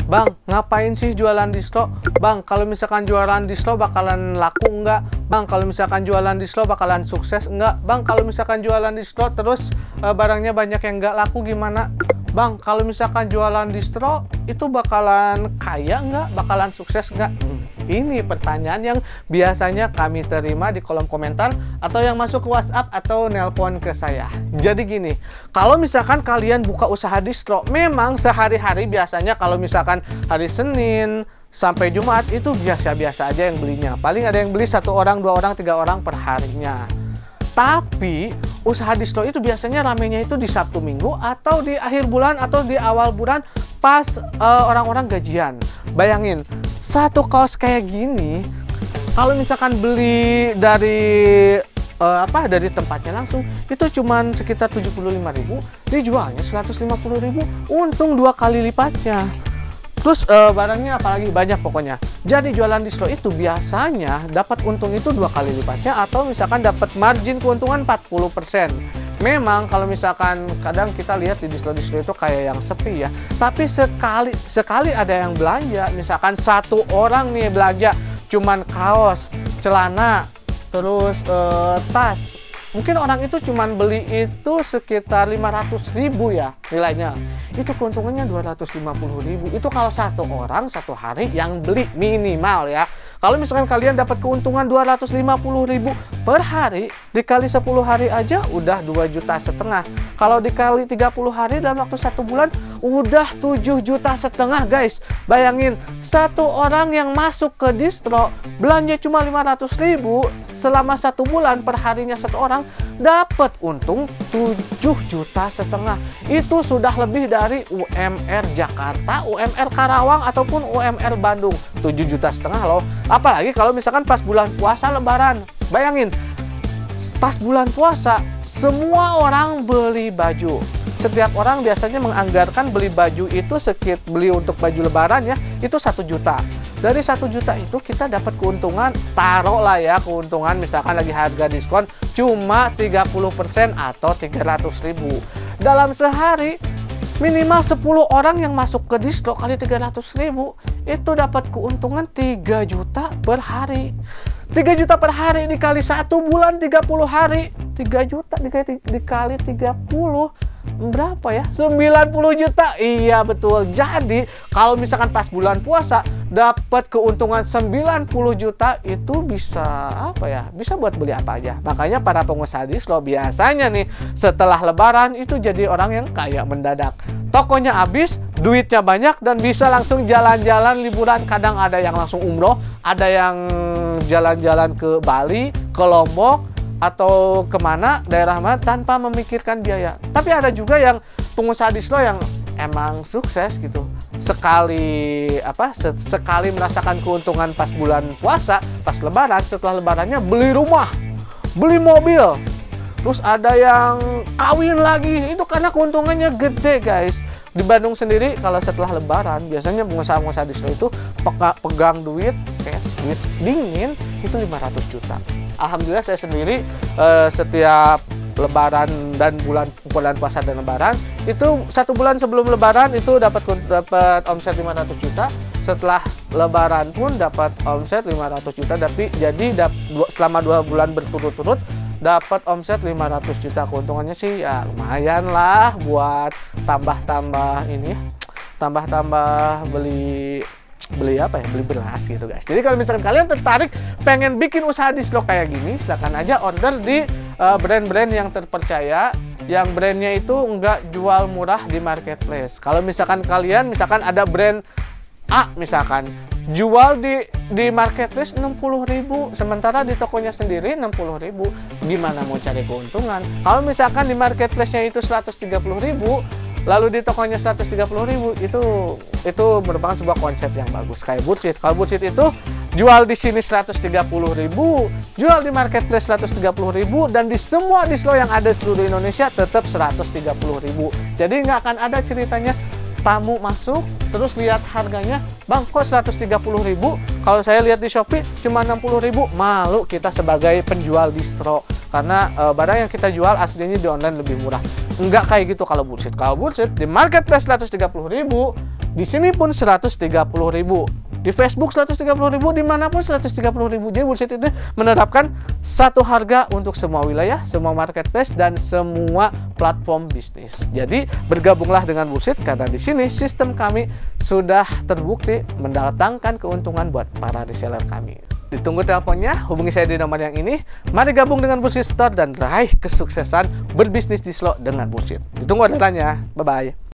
Bang, ngapain sih jualan distro? Bang, kalau misalkan jualan distro bakalan laku nggak? Bang, kalau misalkan jualan distro bakalan sukses nggak? Bang, kalau misalkan jualan distro terus barangnya banyak yang nggak laku gimana? Bang, kalau misalkan jualan distro itu bakalan kaya nggak? Bakalan sukses nggak? Ini pertanyaan yang biasanya kami terima di kolom komentar atau yang masuk ke WhatsApp atau nelpon ke saya. Jadi gini, kalau misalkan kalian buka usaha distro, memang sehari-hari biasanya kalau misalkan hari Senin sampai Jumat itu biasa-biasa aja yang belinya. Paling ada yang beli 1 orang, 2 orang, 3 orang per harinya. Tapi usaha distro itu biasanya ramenya itu di Sabtu Minggu atau di akhir bulan atau di awal bulan pas orang-orang gajian. Bayangin, satu kaos kayak gini kalau misalkan beli dari dari tempatnya langsung itu cuman sekitar 75.000, dijualnya 150.000, untung 2 kali lipatnya. Terus barangnya apalagi banyak pokoknya. Jadi jualan distro itu biasanya dapat untung itu 2 kali lipatnya atau misalkan dapat margin keuntungan 40%. Memang kalau misalkan kadang kita lihat di distro-distro itu kayak yang sepi ya. Tapi sekali ada yang belanja, misalkan 1 orang nih belanja cuman kaos, celana, terus tas. Mungkin orang itu cuman beli itu sekitar 500.000 ya nilainya. Itu keuntungannya 250.000. Itu kalau 1 orang 1 hari yang beli minimal ya. Kalau misalkan kalian dapat keuntungan 250.000 per hari, dikali 10 hari aja udah 2,5 juta. Kalau dikali 30 hari dalam waktu 1 bulan udah 7,5 juta guys. Bayangin, 1 orang yang masuk ke distro belanja cuma 500.000 selama 1 bulan, per harinya 1 orang dapat untung 7,5 juta. Itu sudah lebih dari UMR Jakarta, UMR Karawang ataupun UMR Bandung. 7,5 juta loh. Apalagi kalau misalkan pas bulan puasa lebaran. Bayangin, pas bulan puasa semua orang beli baju. Setiap orang biasanya menganggarkan beli baju itu beli untuk baju lebaran ya, itu 1 juta. Dari 1 juta itu kita dapat keuntungan, taruh lah ya keuntungan misalkan lagi harga diskon cuma 30% atau 300.000. Dalam sehari minimal 10 orang yang masuk ke distro kali 300.000 itu dapat keuntungan 3 juta per hari. 3 juta per hari dikali 1 bulan 30 hari, 3 juta dikali 30 berapa ya? 90 juta. Iya betul. Jadi kalau misalkan pas bulan puasa dapat keuntungan 90 juta itu bisa apa ya? Bisa buat beli apa aja. Makanya para pengusaha distro biasanya nih setelah lebaran itu jadi orang yang kaya mendadak. Tokonya habis, duitnya banyak dan bisa langsung jalan-jalan liburan. Kadang ada yang langsung umroh, ada yang jalan-jalan ke Bali, ke Lombok atau kemana daerah mana tanpa memikirkan biaya. Tapi ada juga yang pengusaha distro yang emang sukses gitu. Sekali merasakan keuntungan pas bulan puasa, pas lebaran, setelah lebarannya beli rumah, beli mobil. Terus ada yang kawin lagi, itu karena keuntungannya gede guys. Di Bandung sendiri kalau setelah lebaran biasanya pengusaha-pengusaha distro itu pegang duit cash, duit dingin itu 500 juta. Alhamdulillah saya sendiri setiap lebaran dan bulan puasa dan lebaran itu 1 bulan sebelum lebaran itu dapat omset 500 juta. Setelah lebaran pun dapat omset 500 juta. Tapi jadi selama 2 bulan berturut-turut dapat omset 500 juta. Keuntungannya sih ya lumayan lah buat tambah-tambah beli beras gitu guys. Jadi kalau misalkan kalian tertarik pengen bikin usaha distro kayak gini, silakan aja order di brand-brand yang terpercaya, yang brandnya itu nggak jual murah di marketplace. Kalau misalkan kalian ada brand A misalkan jual di marketplace 60.000, sementara di tokonya sendiri 60.000, gimana mau cari keuntungan? Kalau misalkan di marketplace-nya itu 130.000, lalu di tokonya 130.000, itu merupakan sebuah konsep yang bagus. Kayak Bursit. Kalau Bursit itu jual di sini 130.000, jual di marketplace 130.000, dan di semua distro yang ada di seluruh Indonesia tetap 130.000. Jadi nggak akan ada ceritanya tamu masuk terus lihat harganya, bang kok 130.000, kalau saya lihat di Shopee cuma 60.000. Malu kita sebagai penjual distro karena barang yang kita jual aslinya di online lebih murah. Enggak kayak gitu kalau Bursit. Kalau Bursit di marketplace 130.000, Di sini pun 130.000. Di Facebook 130.000, dimanapun 130.000. Jadi Bullshit itu menerapkan satu harga untuk semua wilayah, semua marketplace, dan semua platform bisnis. Jadi bergabunglah dengan Bullshit karena di sini sistem kami sudah terbukti mendatangkan keuntungan buat para reseller kami. Ditunggu teleponnya, hubungi saya di nomor yang ini. Mari gabung dengan Bullshit Store dan raih kesuksesan berbisnis di Slow dengan Bullshit. Ditunggu orderannya. Bye-bye.